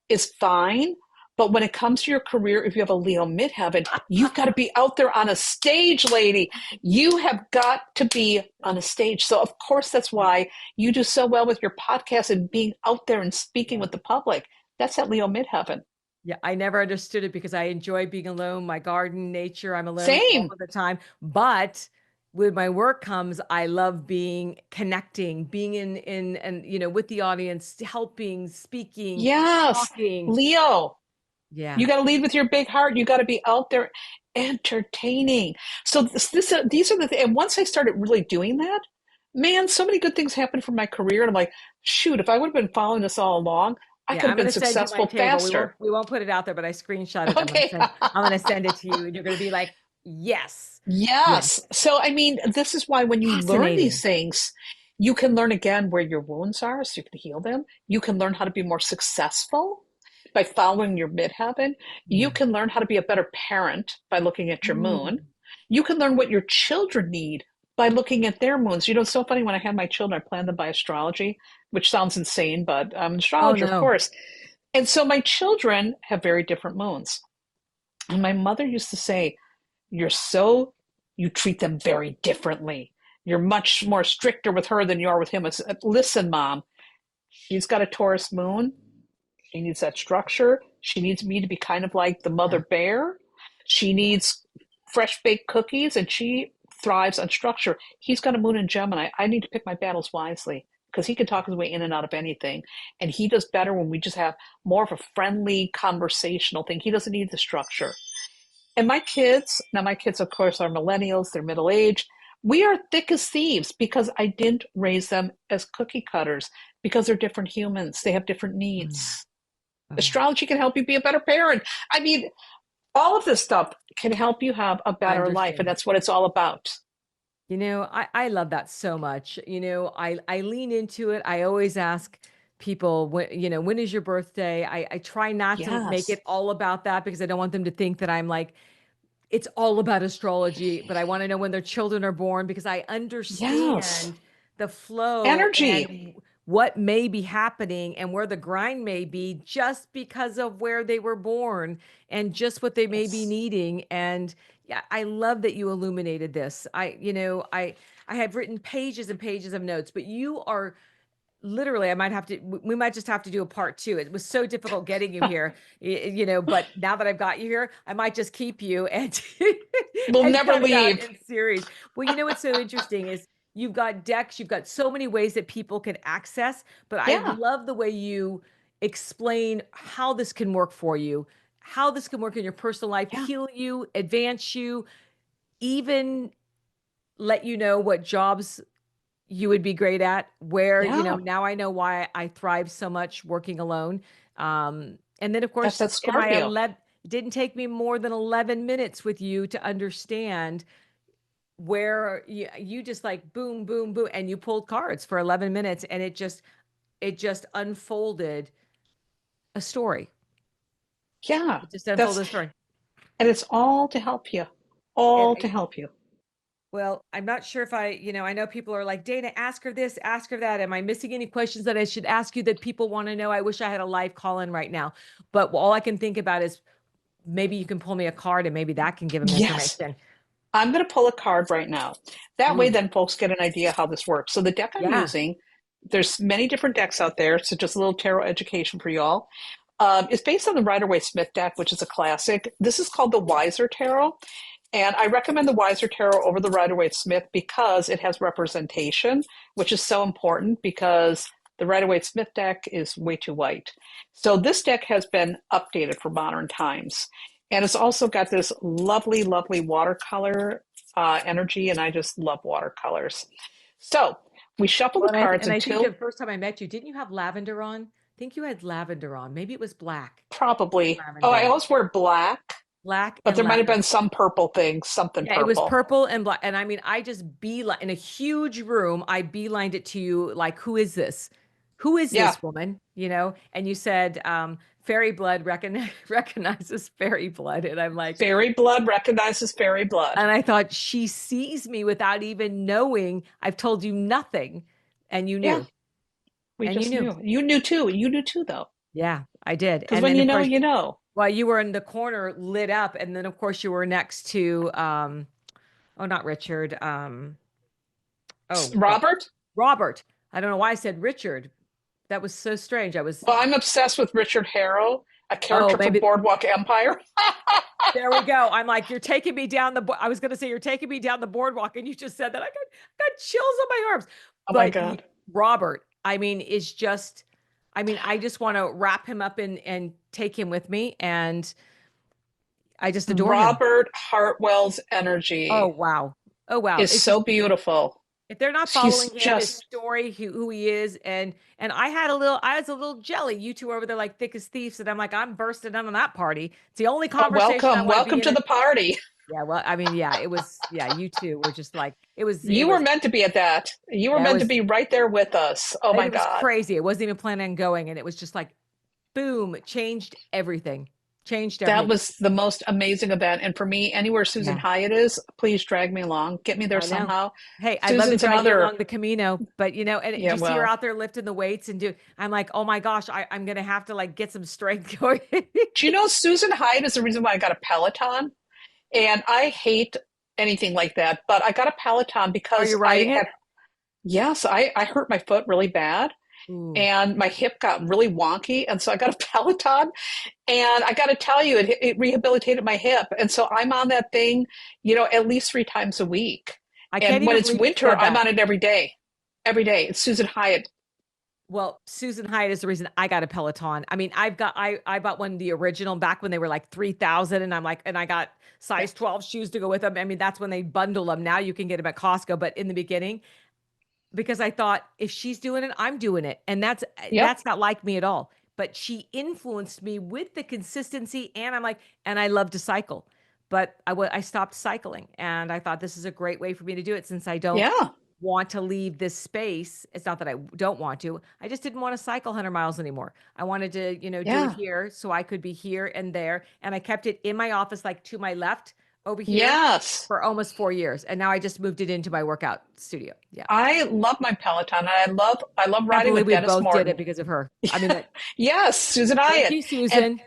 is fine. But when it comes to your career, if you have a Leo midheaven, you've got to be out there on a stage, lady. You have got to be on a stage. So, of course, that's why you do so well with your podcast and being out there and speaking Yeah. with the public. That's at Leo midheaven. Yeah, I never understood it because I enjoy being alone, my garden, nature, I'm alone all Same. of the time. But with my work comes, I love being connecting, being in and with the audience, helping, speaking, Yes. talking. Leo, Yeah. you got to lead with your big heart. You got to be out there entertaining. So these are the things. And once I started really doing that, man, so many good things happened from my career. And I'm like, shoot, if I would have been following this all along, I Yeah, could have I'm been gonna send you my successful table. We won't faster. we won't put it out there, but I screenshot it. Okay. I'm gonna send it to you, and you're gonna be like, yes, yes, Yes. So, I mean, this is why when you learn these fascinating. things, you can learn again where your wounds are so you can heal them. You can learn how to be more successful by following your midheaven. You Yeah. can learn how to be a better parent by looking at your moon. Mm. You can learn what your children need by looking at their moons. It's so funny when I had my children, I planned them by astrology, which sounds insane, but I'm an Oh astrologer, of no. course. And so my children have very different moons. And my mother used to say, you're so, you treat them very differently. You're much more stricter with her than you are with him. It's, listen, mom, she's got a Taurus moon. She needs that structure. She needs me to be kind of like the mother Yeah. bear. She needs fresh baked cookies and she thrives on structure. He's got a moon in Gemini. I need to pick my battles wisely because he can talk his way in and out of anything. And he does better when we just have more of a friendly conversational thing. He doesn't need the structure. And my kids, of course, are millennials, they're middle aged. We are thick as thieves because I didn't raise them as cookie cutters because they're different humans. They have different Oh yeah. needs. Oh yeah. Astrology can help you be a better parent. I mean, all of this stuff can help you have a I better life, and understand. that's what it's all about. I love that so much. I lean into it. I always ask people when is your birthday? I try not to make Yes. it all about that because I don't want them to think that I'm like it's all about astrology, but I want to know when their children are born because I Yes. understand the flow Energy. and what may be happening and where the grind may be just because of where they were born and just what they may be Yes. needing. And yeah, I love that you illuminated this. I have written pages and pages of notes, but you are literally I might have to we might just have to do a part two. It was so difficult getting you here, but now that I've got you here, I might just keep you and We'll and never cut it out leave. in series. Well, what's so interesting is you've got decks, you've got so many ways that people can access, but I Yeah. love the way you explain how this can work for you, how this can work in your personal life, Yeah. heal you, advance you, even let you know what jobs you would be great at, where, Yeah. now I know why I thrive so much working alone. And then of That's course, that in my Scorpio. 11, it didn't take me more than 11 minutes with you to understand where you just like boom, boom, boom, and you pulled cards for 11 minutes and it just unfolded a story. Yeah. It just That's, unfolded a story. and it's all to help you. And All to help you. well, I'm not sure if I know people are like, Dana, ask her this, ask her that. Am I missing any questions that I should ask you that people want to know? I wish I had a live call in right now. But all I can think about is maybe you can pull me a card and maybe that can give them Yes. information. I'm going to pull a card right now. That way, Ooh, then folks get an idea how this works. So the deck I'm yeah. using, there's many different decks out there. So just a little tarot education for y'all. It's based on the Rider-Waite-Smith deck, which is a classic. This is called the Wiser Tarot. And I recommend the Wiser Tarot over the Rider-Waite-Smith because it has representation, which is so important because the Rider-Waite-Smith deck is way too white. So this deck has been updated for modern times. And it's also got this lovely, lovely watercolor energy, and I just love watercolors. So we shuffle the Well, cards and I think the until first time I met you, didn't you have lavender on? I think you had lavender on. Maybe it was black and probably, oh, I lavender. always wear black, Black but and there might have lavender. been some purple thing, something Yeah, it was purple. purple and black. And I mean, I just beeline in a huge room. I beelined it to you like, who is this? Who is Yeah, this woman? You know? And you said, fairy blood recognizes fairy blood. And I'm like, fairy blood recognizes fairy blood. and I thought she sees me without even knowing I've told you nothing. And you Yeah, knew. we And you just knew. knew. You knew too. You knew too, though. Yeah, I did. Because And when then you of know, course, you know. while you were in the corner lit up, and then of course you were next to oh, not Richard. Oh God. Robert? Robert. I don't know why I said Richard. That was so strange. I was, Well, I'm obsessed with Richard Harrow, a oh, character from maybe Boardwalk Empire. there we go. I'm like, you're taking me down I was going to say you're taking me down the boardwalk, and you just said that. I got chills on my arms. Oh my But God. Robert, I mean, is just, I mean, I just want to wrap him up and take him with me, and I just adore him. Robert Hartwell's Oh energy wow. Oh wow. is It's just, so beautiful. if they're not He's following him, his just, story, who he is, and I was a little jelly. You two over there like thick as thieves, and I'm like, I'm bursting in on that party. It's the only oh, conversation I welcome. want to be Welcome in to it. the party. Yeah, well, I mean, yeah, it was, yeah, you two were just like, it You were was, meant to be at that. You were yeah, meant to be right there with us. Oh my it was God. crazy. It wasn't even planning on going, and it was just like, boom, changed everything, changed That everything. was the most amazing event. And for me, anywhere Susan Yeah, Hyatt is, please drag me along. Get me there I know. somehow. Hey, I'd love to Susan's drag you another, along the Camino, but and do yeah, you see her well, out there lifting the weights and do? I'm like, oh my gosh, I'm gonna have to like get some strength going. do you know Susan Hyatt is the reason why I got a Peloton? And I hate anything like that, but I got a Peloton Are because you riding it? yes, I hurt my foot really bad Ooh, and my hip got really wonky. And so I got a Peloton and I got to tell you, it rehabilitated my hip. And so I'm on that thing, at least 3 times a week. I can't And when even it's believe you winter, said I'm that. on it every day. Every day. It's Susan Hyatt. Well, Susan Hyatt is the reason I got a Peloton. I mean, I bought one the original back when they were like 3,000, and I'm like, and I got Yeah. size 12 shoes to go with them. I mean, that's when they bundle them. Now you can get them at Costco, but in the beginning, because I thought if she's doing it, I'm doing it. And Yep. that's not like me at all. But she influenced me with the consistency, and I'm like, and I love to cycle. But I stopped cycling, and I thought this is a great way for me to do it since I don't Yeah. want to leave this space. It's not that I don't want to. I just didn't want to cycle 100 miles anymore. I wanted to, do it Yeah. here so I could be here and there. And I kept it in my office, like to my left over here Yes. for almost 4 years. And now I just moved it into my workout studio. Yeah. I love my Peloton. I love Can't riding believe with we Dennis both did it Morton. because of her. I mean, Yes, Susan thank Hyatt. you, And Susan.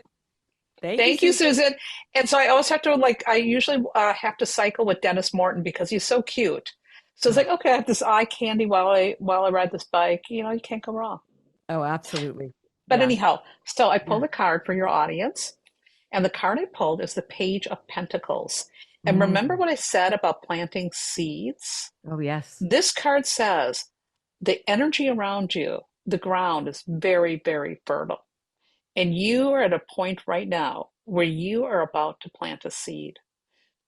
Thank you, thank you, Susan. Susan. And so I always have to I usually have to cycle with Dennis Morton because he's so cute. So it's like, okay, I have this eye candy while I ride this bike. You can't go wrong. Oh, absolutely. But Yeah. anyhow, so I Yeah. pulled a card for your audience, and the card I pulled is the Page of Pentacles. And remember Mm. what I said about planting seeds? Oh, yes. This card says the energy around you, the ground is very, very fertile. And you are at a point right now where you are about to plant a seed.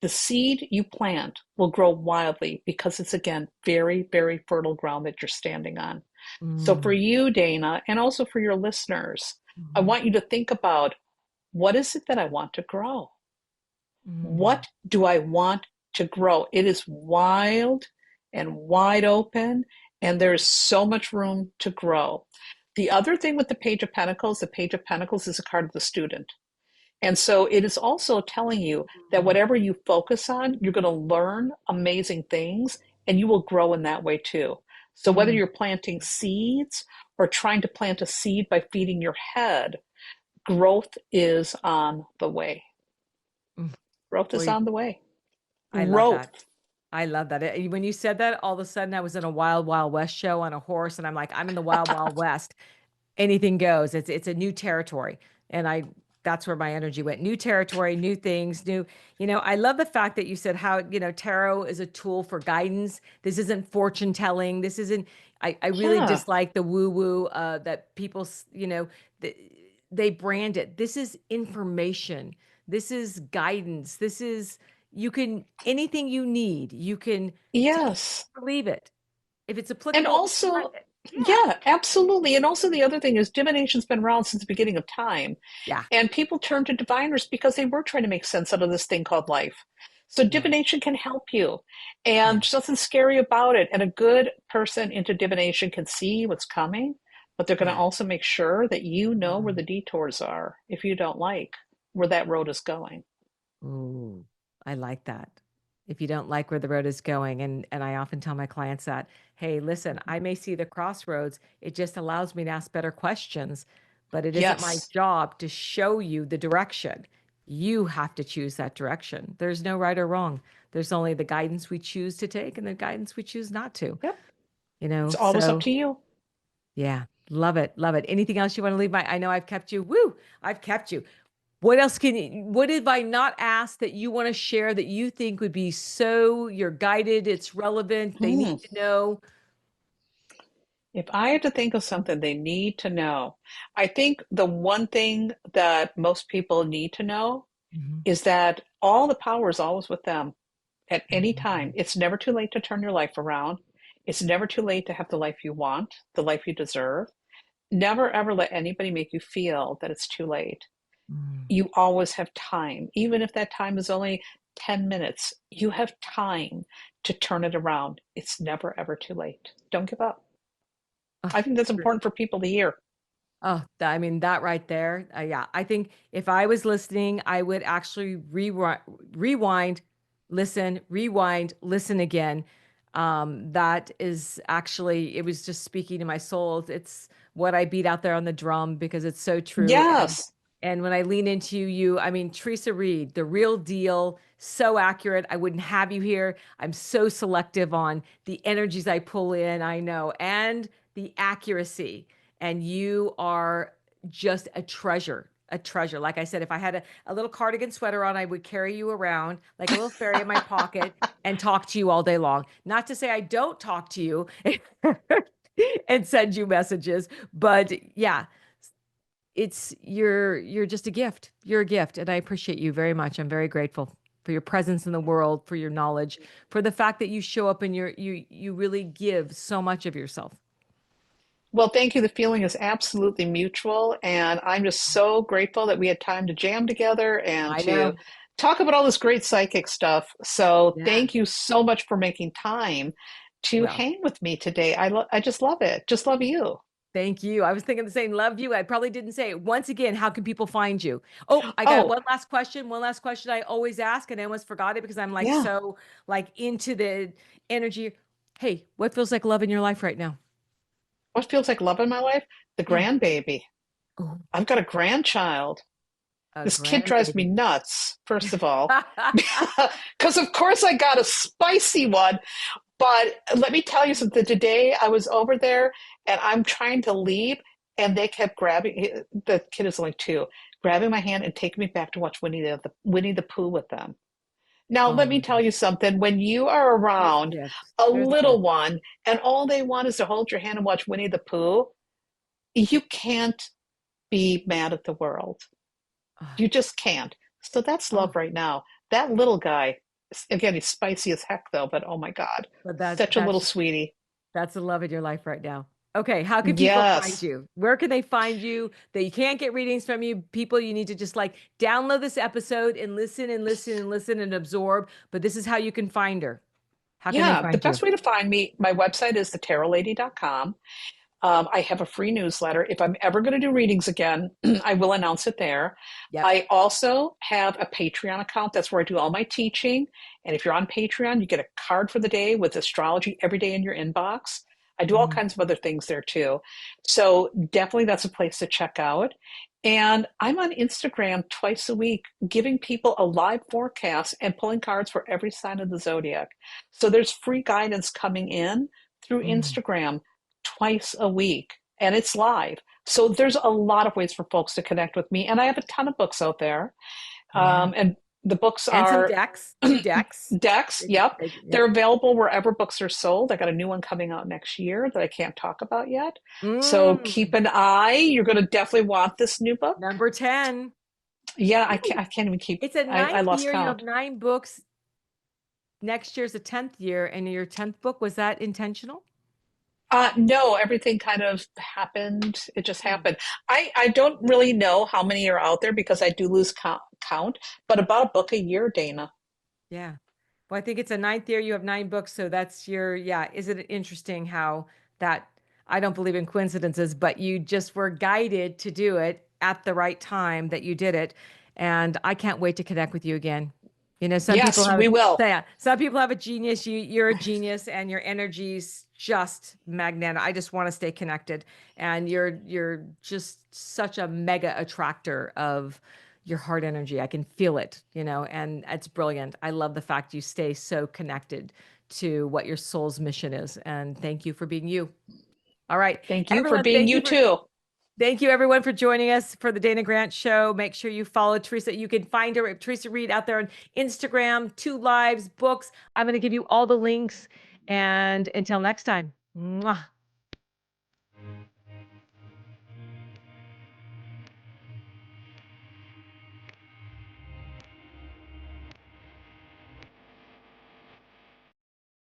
The seed you plant will grow wildly because it's, again, very, very fertile ground that you're standing on. So, for Mm. you, Dana, and also for your listeners, I Mhm. want you to think about what is it that I want to grow? Mm. What do I want to grow? It is wild and wide open, and there's so much room to grow. The other thing with the Page of Pentacles is a card of the student. And so it is also telling you that Mm. whatever you focus on, you're going to learn amazing things and you will grow in that way too. So whether Mm. you're planting seeds or trying to plant a seed by feeding your head, growth is on the way. Mm. Growth is Boy, on the way. I love that. Growth. I love that. When you said that, all of a sudden I was in a Wild Wild West show on a horse, and I'm like, I'm in the Wild Wild West. Anything goes. It's a new territory, and that's where my energy went. New territory, new things, new, I love the fact that you said how, tarot is a tool for guidance. This isn't fortune telling. This isn't, I really Yeah. dislike the woo woo that people, th- they brand it. This is information. This is guidance. This is, anything you need, you can take it Yes. or leave it. If it's And applicable, also, yeah, yeah, absolutely. And also the other thing is divination's been around since the beginning of time. yeah, And people turn to diviners because they were trying to make sense out of this thing called life. So yeah, divination can help you. yeah. And there's nothing scary about it. And a good person into divination can see what's coming, but they're going to Yeah. also make sure that you know where Mm. the detours are if you don't like where that road is going. Ooh, I like that. If you don't like where the road is going, and I often tell my clients that, hey, listen, I may see the crossroads. It just allows me to ask better questions, but it isn't my Yes. job to show you the direction. You have to choose that direction. There's no right or wrong. There's only the guidance we choose to take and the guidance we choose not to, Yep. It's always up So to you. yeah, love it, love it. Anything else you want to leave I know I've kept you. Woo, I've kept you. What have I not asked that you want to share that you think would be so you're guided, it's relevant, they need Hmm. to know? If I had to think of something they need to know, I think the one thing that most people need to know Mhm. is that all the power is always with them at any time. Mhm. It's never too late to turn your life around. It's never too late to have the life you want, the life you deserve. Never ever let anybody make you feel that it's too late. Mm. You always have time. Even if that time is only 10 minutes, you have time to turn it around. It's never ever too late. Don't give up. Oh, I think that's important for people to hear. oh, I mean, that right there. Yeah, I think if I was listening, I would actually rewind, listen again. That is actually, it was just speaking to my soul. It's what I beat out there on the drum because it's so true. Yes. And when I lean into you, I mean, Theresa Reed, the real deal, so accurate. I wouldn't have you here. I'm so selective on the energies I pull in, I know, and the accuracy. And you are just a treasure, a treasure. Like I said, if I had a little cardigan sweater on, I would carry you around like a little fairy in my pocket and talk to you all day long. Not to say I don't talk to you and send you messages, but yeah, you're just a gift. You're a gift, and I appreciate you very much. I'm very grateful for your presence in the world, for your knowledge, for the fact that you show up and you really give so much of yourself. Well, thank you. The feeling is absolutely mutual. And I'm just so grateful that we had time to jam together and I to know. talk about all this great psychic stuff. So Yeah. thank you so much for making time to Well, hang with me today. I just love it. Just love you. thank you. I was thinking the same. Love you. I probably didn't say it. Once again, how can people find you? Oh, I got Oh, one last question. One last question I always ask, and I almost forgot it because I'm like yeah. so like into the energy. Hey, what feels like love in your life right now? What feels like love in my life? The Yeah. grandbaby. Oh, I've got a grandchild. a This kid drives me grandbaby. nuts, first of all, because of course I got a spicy one. But let me tell you something. Today I was over there and I'm trying to leave, and they kept grabbing. The kid is only 2, grabbing my hand and taking me back to watch Winnie the Pooh with them. Now Oh let me my tell gosh. you something. When you are You're the around gift. a You're the little gift. one and all they want is to hold your hand and watch Winnie the Pooh, you can't be mad at the world. Oh, You just can't. So that's love oh, right now. That little guy, again, he's spicy as heck though, but oh my God, but such a little sweetie. that's the love in your life right now. Okay, how can people find Yes. you? Where can they find you? That you can't get readings from you. People, you need to just like download this episode and listen and listen and listen and absorb. But this is how you can find her. How can they Yeah, the find you? best way to find me, my website is thetarotlady.com. I have a free newsletter. If I'm ever going to do readings again, I will announce it there. Yep. I also have a Patreon account. That's where I do all my teaching. And if you're on Patreon, you get a card for the day with astrology every day in your inbox. I do all Mm, kinds of other things there too. So definitely that's a place to check out. And I'm on Instagram twice a week, giving people a live forecast and pulling cards for every sign of the zodiac. So there's free guidance coming in through mm. Instagram twice a week. and it's live. So there's a lot of ways for folks to connect with me, and I have a ton of books out there. Yeah. And the books And some are decks, 2 decks. decks. Yep, they're Yep. available wherever books are sold. I got a new one coming out next year that I can't talk about yet. So keep Mm, an eye. You're going to definitely want this new book. number 10. Yeah, Ooh, I can't even keep. it's a I ninth lost year. You have count. 9 books. Next year's a 10th year, and your 10th book, was that intentional? No, everything kind of happened. It just Hmm. happened. I don't really know how many are out there because I do lose count, but about a book a year, Dana. Yeah. Well, I think it's a 9th year. You have 9 books. So that's your, yeah. Is it interesting how that, I don't believe in coincidences, but you just were guided to do it at the right time that you did it. And I can't wait to connect with you again. Some people Yes, have, we will. yeah, some people have a genius. You're a genius and your energy's just magnetic. I just want to stay connected. And you're just such a mega attractor of your heart energy. I can feel it, and it's brilliant. I love the fact you stay so connected to what your soul's mission is. And thank you for being you. All right. Thank you for Everyone, being you too. thank you everyone for joining us for the Dana Grant Show. Make sure you follow Theresa. You can find her at Theresa Reed out there on Instagram, 2 Lives, books. I'm going to give you all the links. And until next time. Mwah.